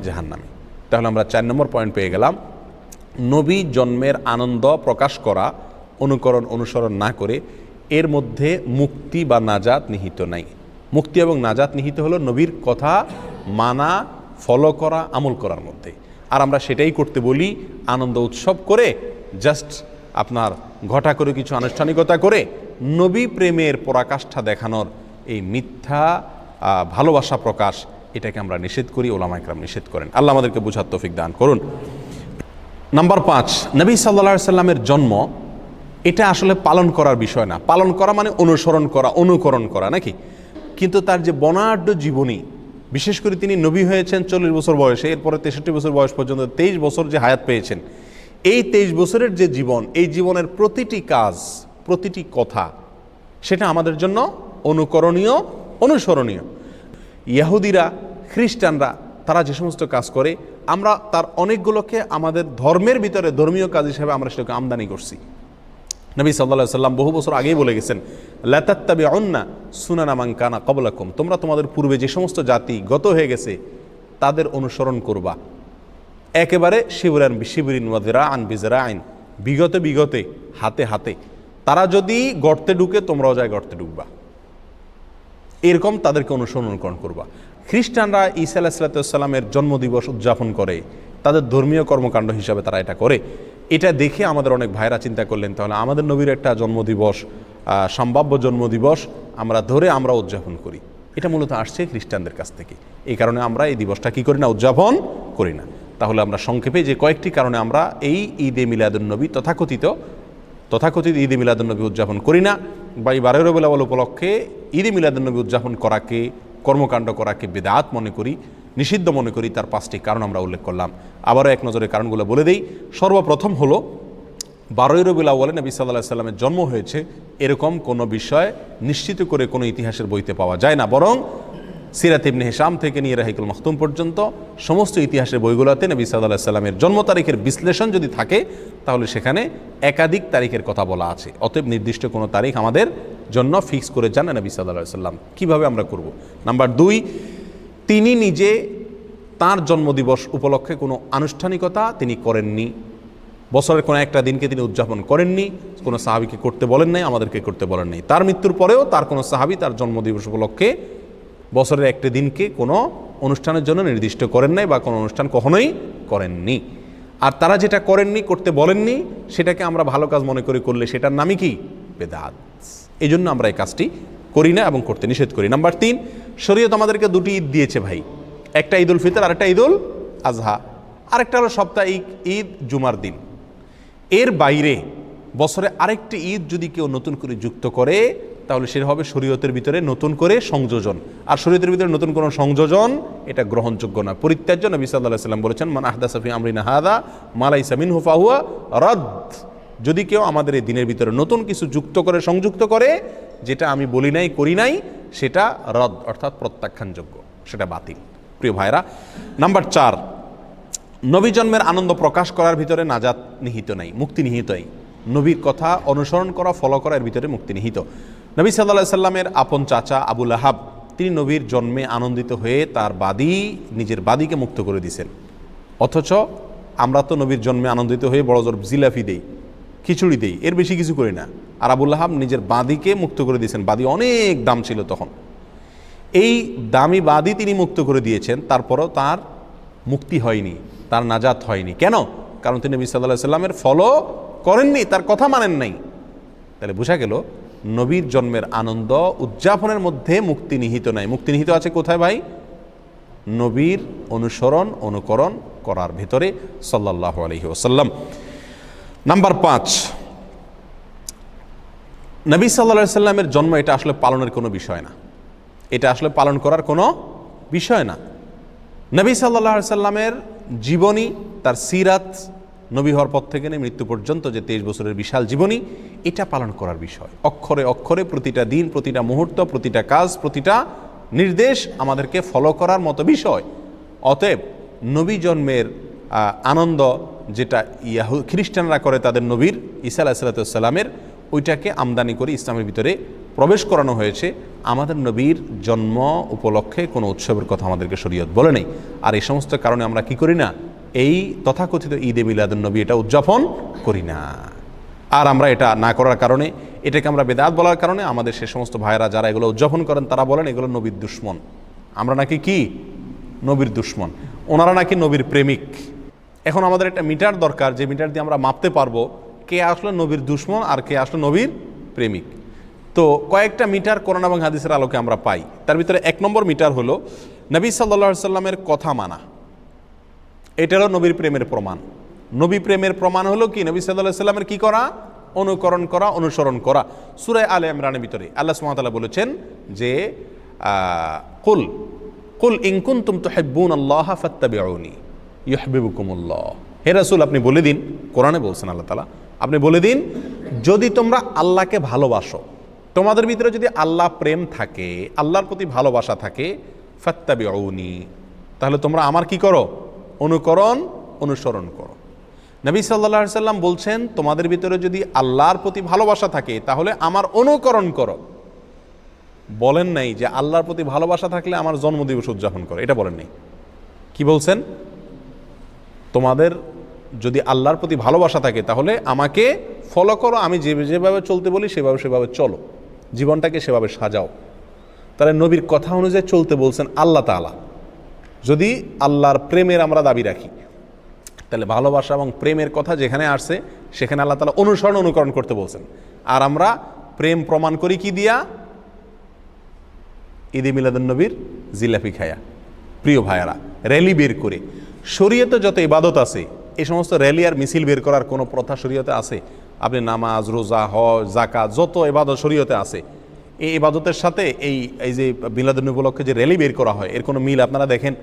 জাহান্নামী। তাহলে আমরা 4 নম্বর পয়েন্ট পেয়ে গেলাম। নবী জন্মের আনন্দ প্রকাশ করা, অনুকরণ অনুসরণ না করে এর মধ্যে মুক্তি বা নাজাত নিহিত নাই। মুক্তি এবং নাজাত নিহিত হলো নবীর কথা মানা, ফলো করা, আমল করার মধ্যে। আর আমরা সেটাই করতে বলি, আনন্দ উৎসব করে, জাস্ট আপনার ঘটা করে কিছু আনুষ্ঠানিকতা করে নবী প্রেমের পরাকাষ্ঠা দেখানোর এই মিথ্যা ভালোবাসা প্রকাশ, এটাকে আমরা নিষেধ করি, ওলামা ইকরাম নিষেধ করেন। আল্লাহ আমাদেরকে বোঝার তৌফিক দান করুন। নাম্বার 5, নবী সাল্লাল্লাহু আলাইহি সাল্লামের জন্ম এটা আসলে পালন করার বিষয় না। পালন করা মানে অনুসরণ করা, অনুকরণ করা, নাকি? কিন্তু তার যে বর্ণাঢ্য জীবনী, বিশেষ করে তিনি নবী হয়েছেন 40 বছর বয়সে, এরপরে 63 বছর বয়স পর্যন্ত 23 বছর যে হায়াত পেয়েছেন, এই 23 বছরের যে জীবন, এই জীবনের প্রতিটি কাজ, প্রতিটি কথা, সেটা আমাদের জন্য অনুকরণীয়, অনুসরণীয়। ইহুদিরা, খ্রিস্টানরা তারা যে সমস্ত কাজ করে, আমরা তার অনেকগুলোকে আমাদের ধর্মের ভিতরে ধর্মীয় কাজ হিসেবে আমরা সেটাকে আমদানি করছি। নবী সাল্লাল্লাহু আলাইহি সাল্লাম বহু বছর আগেই বলে গেছেন, লা তাত্তাবিউন্না সুনানা মান কানা ক্বাবলাকুম, তোমরা তোমাদের পূর্বে যে সমস্ত জাতি গত হয়ে গেছে তাদের অনুসরণ করবা, একেবারে শিবরান বিশিবরিন ওয়া যিরাআন বিযরাইন, বিগতে বিগতে, হাতে হাতে। তারা যদি গর্তে ঢুকে তোমরাও যায় গর্তে ঢুকবা, এরকম তাদেরকে অনুসরণ করবা। খ্রিস্টানরা ঈসা আলাইহিস সালামের জন্মদিবস উদযাপন করে, তাদের ধর্মীয় কর্মকাণ্ড হিসাবে তারা এটা করে। এটা দেখে আমাদের অনেক ভাইরা চিন্তা করলেন, তাহলে আমাদের নবীর একটা জন্মদিবস, সম্ভাব্য জন্মদিবস আমরা ধরে আমরা উদযাপন করি। এটা মূলত আসছে খ্রিস্টানদের কাছ থেকে। এই কারণে আমরা এই দিবসটা কি করি না? উদযাপন করি না। তাহলে আমরা সংক্ষেপে যে কয়েকটি কারণে আমরা এই ঈদে মিলাদুন্নবী তথাকথিত ঈদে মিলাদুন্নবী উদযাপন করি না, বা এই 12 রবিউল আউয়াল উপলক্ষে ঈদে মিলাদুন্নবী উদযাপন করাকে, কর্মকাণ্ড করাকে বিদআত মনে করি, নিষিদ্ধ মনে করি, তার 5টি কারণ আমরা উল্লেখ করলাম। আবারও এক নজরে কারণগুলো বলে দেই। সর্বপ্রথম হলো 12 রবিউল আউয়ালে নবী সাল্লাল্লাহু আলাইহি সাল্লামের জন্ম হয়েছে এরকম কোনো বিষয় নিশ্চিত করে কোনো ইতিহাসের বইতে পাওয়া যায় না, বরং সিরাত ইবনে হিশাম থেকে নিয়ে রাহিকুল মাখতুম পর্যন্ত সমস্ত ইতিহাসের বইগুলোতে নবী সাল্লাল্লাহু আলাইহি সাল্লামের জন্ম তারিখের বিশ্লেষণ যদি থাকে তাহলে সেখানে একাধিক তারিখের কথা বলা আছে। অতএব নির্দিষ্ট কোনো তারিখ আমাদের জন্য ফিক্স করে জানেন নবী সাল্লাল্লাহু আলাইহি সাল্লাম। কীভাবে আমরা করব? নাম্বার 2, তিনি নিজে তার জন্মদিবস উপলক্ষে কোনো আনুষ্ঠানিকতা তিনি করেননি। বছরের কোনো একটা দিনকে তিনি উদযাপন করেননি, কোনো সাহাবীকে করতে বলেন নাই, আমাদেরকে করতে বলেন নাই। তার মৃত্যুর পরেও তার কোনো সাহাবী তার জন্মদিবস উপলক্ষে বছরের একটা দিনকে কোনো অনুষ্ঠানের জন্য নির্দিষ্ট করেন নাই, বা কোনো অনুষ্ঠান কখনোই করেননি। আর তারা যেটা করেননি, করতে বলেননি, সেটাকে আমরা ভালো কাজ মনে করে করলে সেটার নামই কি? বেদাত। এই জন্য আমরা এই কাজটি করি না এবং করতে নিষেধ করি। নাম্বার 3, শরীয়ত আমাদেরকে 2টি ঈদ দিয়েছে ভাই, একটা ঈদুল ফিতর আর একটা ঈদুল আজহা, আরেকটা হলো সাপ্তাহিক ঈদ জুমার দিন। এর বাইরে বছরে আরেকটি ঈদ যদি কেউ নতুন করে যুক্ত করে তাহলে সেটা হবে শরীয়তের ভিতরে নতুন করে সংযোজন। আর শরীয়তের ভিতরে নতুন কোনো সংযোজন এটা গ্রহণযোগ্য না, পরিত্যাজ্য। নবী সাল্লাল্লাহু আলাইহি সাল্লাম বলেছেন, মান আহদাসা ফি আমরিনা হাযা মা লাইসা মিনহু ফাহুয়া রাদ। যদি কেউ আমাদের এই দিনের ভিতরে নতুন কিছু যুক্ত করে, সংযুক্ত করে, যেটা আমি বলি নাই, করি নাই, সেটা রদ অর্থাৎ প্রত্যাখ্যানযোগ্য, সেটা বাতিল। প্রিয় ভাইরা, নাম্বার 4, নবী জন্মের আনন্দ প্রকাশ করার ভিতরে নাজাত নিহিত নাই, মুক্তি নিহিতই। নবীর কথা অনুসরণ করা, ফলো করার ভিতরে মুক্তি নিহিত। নবী সাল্লাল্লাহু আলাইহি সাল্লামের আপন চাচা আবু লাহাব, তিনি নবীর জন্মে আনন্দিত হয়ে তার নিজের বাদীকে মুক্ত করে দিয়েছেন। অথচ আমরা তো নবীর জন্মে আনন্দিত হয়ে বড় জোর জিলাফি দেই, খিচুড়ি দেই, এর বেশি কিছু করি না। আর আবু লাহাব নিজের বাদীকে মুক্ত করে দিয়েছেন। বাদী অনেক দাম ছিল তখন। এই দামি বাদী তিনি মুক্ত করে দিয়েছেন, তারপরও তার মুক্তি হয়নি, তার নাজাত হয়নি। কেন? কারণ তিনি নবী সাল্লাল্লাহু আলাইহি সাল্লামের ফলো করেননি, তার কথা মানেন নাই। তাহলে বোঝা গেল নবীর জন্মের আনন্দ উদযাপনের মধ্যে মুক্তি নিহিত নাই। মুক্তি নিহিত আছে কোথায় ভাই? নবীর অনুসরণ অনুকরণ করার ভিতরে সাল্লাল্লাহু আলাইহি ওয়াসাল্লাম। নাম্বার 5, নবী সাল্লাল্লাহু আলাইহি সাল্লামের জন্ম এটা আসলে পালনের কোনো বিষয় না, এটা আসলে পালন করার কোনো বিষয় না। নবী সাল্লাল্লাহু আলাইহি সাল্লামের জীবনী, তার সিরাত, নবী হওয়ার পর থেকে নিয়ে মৃত্যু পর্যন্ত যে 23 বছরের বিশাল জীবনী, এটা পালন করার বিষয়। অক্ষরে অক্ষরে প্রতিটা দিন, প্রতিটা মুহূর্ত, প্রতিটা কাজ, প্রতিটা নির্দেশ আমাদেরকে ফলো করার মতো বিষয়। অতএব নবী জন্মের আনন্দ যেটা খ্রিস্টানরা করে তাদের নবীর ঈসা আলাইহিস সালামের, ওইটাকে আমদানি করে ইসলামের ভিতরে প্রবেশ করানো হয়েছে। আমাদের নবীর জন্ম উপলক্ষে কোনো উৎসবের কথা আমাদেরকে শরীয়ত বলে নেই। আর এই সমস্ত কারণে আমরা কি করি না? এই তথাকথিত ঈদে মিলাদুন নবী এটা উদযাপন করি না। আর আমরা এটা না করার কারণে, এটাকে আমরা বেদাত বলার কারণে আমাদের সে সমস্ত ভাইয়েরা যারা এগুলো উদযাপন করেন তারা বলেন এগুলো নবীর দুশ্মন। আমরা নাকি কি? নবীর দুশ্মন। ওনারা নাকি নবীর প্রেমিক। এখন আমাদের একটা মিটার দরকার, যে মিটার দিয়ে আমরা মাপতে পারবো কে আসলে নবীর দুশ্মন আর কে আসলে নবীর প্রেমিক। তো কয়েকটা মিটার কোরআন এবং হাদিসের আলোকে আমরা পাই। তার ভিতরে 1 নম্বর মিটার হলো নবী সাল্লাল্লাহু আলাইহি সাল্লামের কথা মানা। এটা হলো নবীর প্রেমের প্রমাণ। নবী প্রেমের প্রমাণ হলো কি? নবী সাল্লাল্লাহু আলাইহি সাল্লামের কি করা? অনুকরণ করা, অনুসরণ করা। সূরা আলে ইমরানের ভিতরে আল্লাহ সুবহানাহু ওয়া তাআলা বলেছেন যে কুল ইন কুনতুম তুহিব্বুনাল্লাহ ফাত্তাবিউনি ইউহিব্বুকুমুল্লাহ। হে রাসূল, আপনি বলে দিন, কোরআনে বলছেন আল্লাহ তাআলা, আপনি বলে দিন যদি তোমরা আল্লাহকে ভালোবাসো, তোমাদের ভিতরে যদি আল্লাহ প্রেম থাকে, আল্লাহর প্রতি ভালোবাসা থাকে, ফাত্তাবিউনি, তাহলে তোমরা আমার কি করো? অনুকরণ অনুসরণ করো। নবী সাল্লাল্লাহু আলাইহি সাল্লাম বলছেন তোমাদের ভিতরে যদি আল্লাহর প্রতি ভালোবাসা থাকে তাহলে আমার অনুকরণ করো। বলেন নাই যে আল্লাহর প্রতি ভালোবাসা থাকলে আমার জন্মদিবস উদযাপন করো, এটা বলেন নাই। কি বলছেন? তোমাদের যদি আল্লাহর প্রতি ভালোবাসা থাকে তাহলে আমাকে ফলো করো, আমি যেভাবে চলতে বলি সেভাবে চলো, জীবনটাকে সেভাবে সাজাও। তাহলে নবীর কথা অনুযায়ী চলতে বলছেন আল্লাহ তাআলা। যদি আল্লাহর প্রেমের আমরা দাবি রাখি, তাহলে ভালোবাসা এবং প্রেমের কথা যেখানে আসছে সেখানে আল্লাহ তাআলা অনুসরণ অনুকরণ করতে বলছেন। আর আমরা প্রেম প্রমাণ করি কি দিয়া? ঈদে মিলাদুন নবীর জিলাপি খায়া। প্রিয় ভাইয়ারা, র্যালি বের করে, শরীয়তে যত ইবাদত আছে এই সমস্ত র্যালি আর মিছিল বের করার কোনো প্রথা শরীয়তে আছে? আপনি নামাজ, রোজা, হজ, যাকাত, যত ইবাদত শরীয়তে আছে, এই ইবাদতের সাথে এই যে মিলাদুন নবী উপলক্ষে যে র্যালি বের করা হয় এর কোনো মিল আপনারা দেখেন?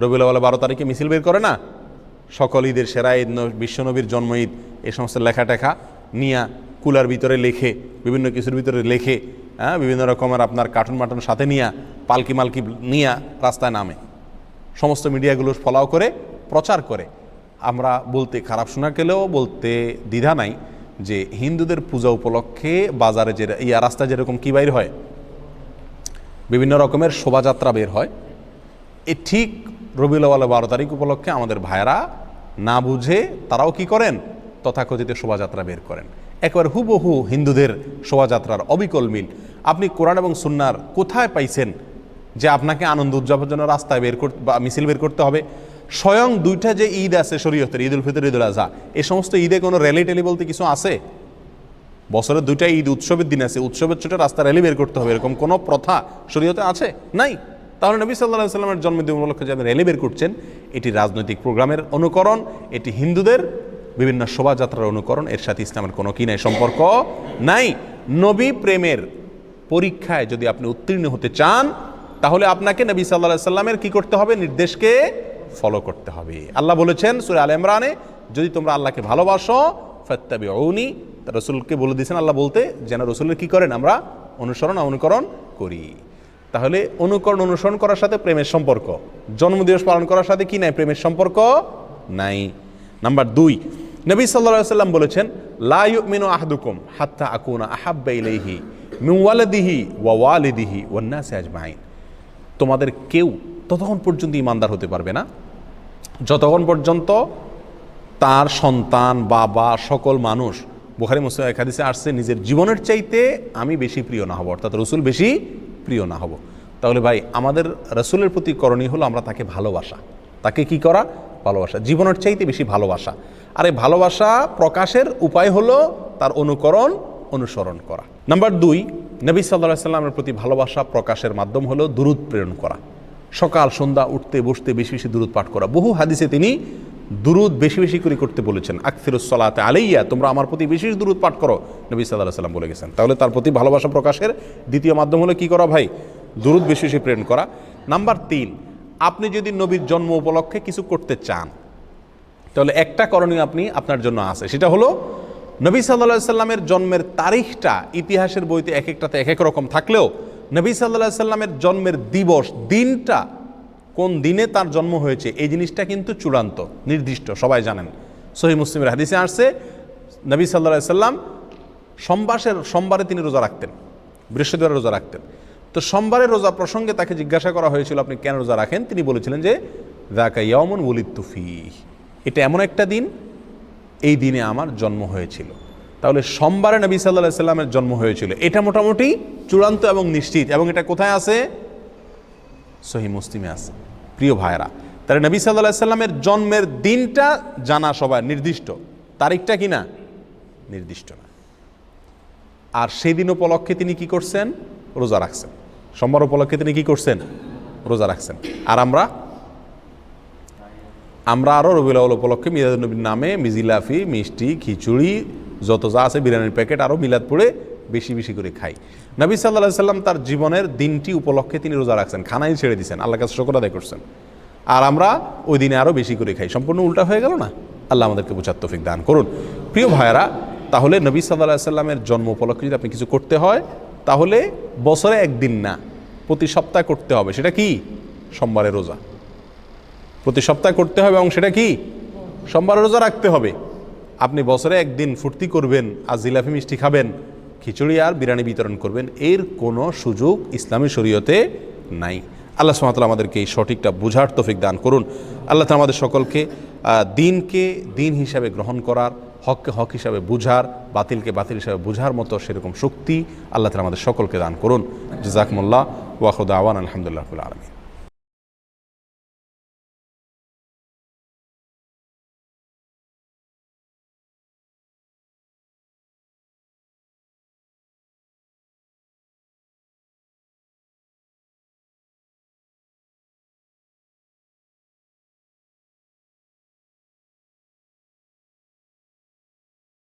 রবিউল আউয়াল 12 তারিখে মিছিল বের করে না? সকল ঈদের সেরা ঈদ, বিশ্বনবীর জন্ম ঈদ, এই সমস্ত লেখা টেখা নিয়া কুলার ভিতরে লেখে, বিভিন্ন কিছুর ভিতরে লেখে, বিভিন্ন রকমের আপনার কার্টুন মাটুন সাথে নিয়া, পালকি মালকি নিয়া রাস্তায় নামে, সমস্ত মিডিয়াগুলো ফলাও করে প্রচার করে। আমরা বলতে খারাপ শোনা গেলেও বলতে দ্বিধা নাই যে হিন্দুদের পূজা উপলক্ষে বাজারে যে রাস্তায় যেরকম কি বাইর হয়, বিভিন্ন রকমের শোভাযাত্রা বের হয়, এ ঠিক রবিউল আউয়াল 12 তারিখ উপলক্ষে আমাদের ভাইয়েরা না বুঝে তারাও কি করেন? তথাকথিত শোভাযাত্রা বের করেন। একবার হুবহু হিন্দুদের শোভাযাত্রার অবিকল মিল। আপনি কোরআন এবং সুন্নাহর কোথায় পাইছেন যে আপনাকে আনন্দ উদযাপনের জন্য রাস্তায় বের করতে বা মিছিল বের করতে হবে? স্বয়ং 2টা যে ঈদ আছে শরীয়তের, ঈদুল ফিতর, ঈদুল আযহা, এই সমস্ত ঈদে কোনো র্যালি টেলি বলতে কিছু আছে? বছরে 2টা ঈদ উৎসবের দিন আছে, উৎসবের ছোটে রাস্তা র্যালি বের করতে হবে, এরকম কোনো প্রথা শরীয়তে আছে? নাই। তাহলে নবী সাল্লাল্লাহু আলাইহি সাল্লামের জন্মদিন উপলক্ষে যে আপনি র্যালি বের করছেন, এটি রাজনৈতিক প্রোগ্রামের অনুকরণ, এটি হিন্দুদের বিভিন্ন শোভাযাত্রার অনুকরণ, এর সাথে ইসলামের কোনো কি নাই, সম্পর্ক নাই। নবী প্রেমের পরীক্ষায় যদি আপনি উত্তীর্ণ হতে চান তাহলে আপনাকে নবী সাল্লাল্লাহু আলাইহি সাল্লামের কি করতে হবে? নির্দেশকে ফলো করতে হবে। আল্লাহ বলেছেন সূরা আলে ইমরানে, যদি তোমরা আল্লাহকে ভালোবাসো ফাত্তাবিউনি, রাসূলকে বলে দিয়েছেন আল্লাহ বলতে, যেন রাসূলের কি করেন? আমরা অনুকরণ করি। তাহলে অনুকরণ অনুসরণ করার সাথে প্রেমের সম্পর্ক, জন্মদিবস পালন করার সাথে কি নাই? প্রেমের সম্পর্ক নাই। নাম্বার 2, নবী সাল্লাল্লাহু আলাইহি সাল্লাম বলেছেন লা ইউমিনু আহাদুকুম হাত্তা আকুনা আহাব্বা ইলাইহি মিন ওয়ালাদিহি ওয়া ওয়ালিদিহি ওয়ান নাসি আজমাইন। তোমাদের কেউ ততক্ষণ পর্যন্ত ঈমানদার হতে পারবে না যতক্ষণ পর্যন্ত তার সন্তান, বাবা, সকল মানুষ, বুখারী মুসলিম এক হাদিসে আসছে, নিজের জীবনের চাইতে আমি বেশি প্রিয় না হব, অর্থাৎ রাসূল বেশি প্রিয় না হব। তাহলে ভাই আমাদের রাসূলের প্রতি করণীয় হলো আমরা তাকে ভালোবাসা, তাকে কি করা? ভালোবাসা, জীবনের চাইতে বেশি ভালোবাসা। আর এই ভালোবাসা প্রকাশের উপায় হলো তার অনুকরণ অনুসরণ করা। নাম্বার 2, নবী সাল্লাল্লাহু আলাইহি সাল্লামের প্রতি ভালোবাসা প্রকাশের মাধ্যম হলো দুরূদ প্রেরণ করা। সকাল সন্ধ্যা উঠতে বসতে বেশি বেশি দুরূদ পাঠ করা। বহু হাদিসে তিনি দুরূদ বেশি বেশি করে করতে বলেছেন। আকসিরুস সালাতে আলাইয়া, তোমরা আমার প্রতি বেশি বেশি দুরূদ পাঠ করো, নবী সাল্লাল্লাহু আলাইহি সাল্লাম বলে গেছেন। তাহলে তার প্রতি ভালোবাসা প্রকাশের দ্বিতীয় মাধ্যম হলো কি করা ভাই? দুরূদ বেশি বেশি প্রেরণ করা। নাম্বার 3, আপনি যদি নবীর জন্ম উপলক্ষে কিছু করতে চান তাহলে একটা করণীয় আপনার জন্য আছে, সেটা হলো নবী সাল্লাল্লাহু আলাইহি সাল্লামের জন্মের তারিখটা ইতিহাসের বইতে এক একটাতে এক এক রকম থাকলেও নবী সাল্লাল্লাহু আলাইহি সাল্লামের জন্মের দিবস, দিনটা কোন দিনে তার জন্ম হয়েছে এই জিনিসটা কিন্তু চূড়ান্ত নির্দিষ্ট, সবাই জানেন। সহিহ মুসলিমের হাদিসে আসছে নবী সাল্লাল্লাহু আলাইহি সাল্লাম সোমবারে তিনি রোজা রাখতেন, বৃহস্পতিবার রোজা রাখতেন। তো সোমবারের রোজা প্রসঙ্গে তাকে জিজ্ঞাসা করা হয়েছিল আপনি কেন রোজা রাখেন? তিনি বলেছিলেন যে যাকা ইয়াউমুন ওয়ালিদতু ফীহি, এটা এমন একটা দিন, এই দিনে আমার জন্ম হয়েছিল। তাহলে সোমবারে নবী সাল্লাল্লাহু আলাইহি সাল্লামের জন্ম হয়েছিল, এটা মোটামুটি চূড়ান্ত এবং নিশ্চিত। এবং এটা কোথায় আছে? সহিহ মুসলিমে আছে। প্রিয় ভাইরা, তাহলে নবী সাল্লাল্লাহু আলাইহি সাল্লামের জন্মের দিনটা জানা সবাই নির্দিষ্ট, তারিখটা কি না? নির্দিষ্ট না। আর সেই দিন উপলক্ষে তিনি কি করছেন? রোজা রাখছেন। সোমবার উপলক্ষে তিনি কি করছেন? রোজা রাখছেন। আর আমরা আরও রবিউল আউয়াল উপলক্ষে মিলাদুন নবীর নামে মিজিলাফি, মিষ্টি, খিচুড়ি, যত যা আছে বিরিয়ানির প্যাকেট আরও মিলাদ পড়ে বেশি বেশি করে খাই। নবী সাল্লাল্লাহু আলাইহি সাল্লাম তার জীবনের দিনটি উপলক্ষে তিনি রোজা রাখছেন, খানাই ছেড়ে দিয়েছেন, আল্লাহর কাছে শুকর আদায় করছেন। আর আমরা ওই দিনে আরও বেশি করে খাই। সম্পূর্ণ উল্টা হয়ে গেল না? আল্লাহ আমাদেরকে বোঝার তৌফিক দান করুন। প্রিয় ভাইয়েরা, তাহলে নবী সাল্লাল্লাহু আলাইহি সাল্লামের জন্ম উপলক্ষে যদি আপনি কিছু করতে হয় তাহলে বছরে একদিন না, প্রতি সপ্তাহে করতে হবে। সেটা কি? সোমবারের রোজা প্রতি সপ্তাহে করতে হবে এবং সেটা কি? সোমবারের রোজা রাখতে হবে। আপনি বছরে একদিন ফুর্তি করবেন আর জিলাপি মিষ্টি খাবেন, খিচুড়ি আর বিরিয়ানি বিতরণ করবেন, এর কোনো সুযোগ ইসলামী শরীয়তে নাই। আল্লাহ সুবহানাহু ওয়া তাআলা আমাদেরকে এই সঠিকটা বুঝার তৌফিক দান করুন। আল্লাহ তাআলা আমাদের সকলকে দিনকে দিন হিসাবে গ্রহণ করার, হককে হক হিসাবে বুঝার, বাতিলকে বাতিল হিসাবে বুঝার মতো সেরকম শক্তি আল্লাহ তাআলা আমাদের সকলকে দান করুন। জাযাকুমুল্লাহ ওয়া আখিরু দাওয়ানা আলহামদুলিল্লাহি রাব্বিল আলামিন।